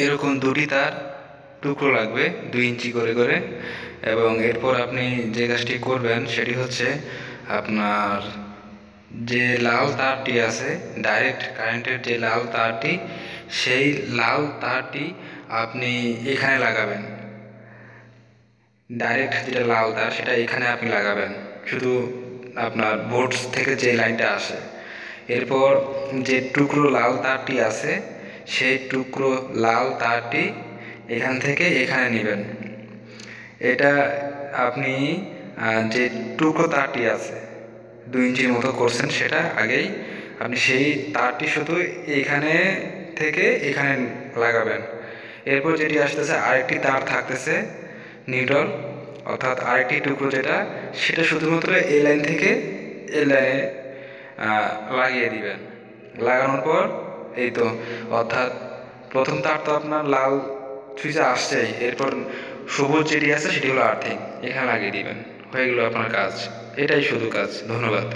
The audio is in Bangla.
এরকম দুটি তার টুকরো লাগবে 2 ইঞ্চি করে করে। এবং এরপর আপনি যে কাজটি করবেন সেটি হচ্ছে আপনার যে লাল তারটি আছে, ডাইরেক্ট কারেন্টের যে লাল তারটি, সেই লাল তারটি আপনি এখানে লাগাবেন। ডাইরেক্ট যেটা লাল তার সেটা এখানে আপনি লাগাবেন, শুধু আপনার বোর্ড থেকে যে লাইনটা আসে। এরপর যে টুকরো লাল তারটি আছে সেই টুকরো লাল তারটি এখান থেকে এখানে নেবেন। এটা আপনি যে টুকরো তারটি আছে 2 ইঞ্চির মতো করছেন, সেটা আগেই আপনি সেই তারটি শুধু এখানে থেকে এখানে লাগাবেন। এরপর যেটি আসতেছে আরেকটি তার থাকতেছে নিউট্রাল, অর্থাৎ আরেকটি টুকরো যেটা, সেটা শুধুমাত্র এই লাইন থেকে এই লাইনে লাগিয়ে দিবেন। লাগানোর পর এই তো, অর্থাৎ প্রথম তার তো আপনার লাল সুইচে আসছেই, এরপর সবুজ যেটি আছে সেটি হলো আর্থিং, এখানে লাগিয়ে দিবেন। হয়ে গেল আপনার কাজ। এটাই শুধু কাজ। ধন্যবাদ।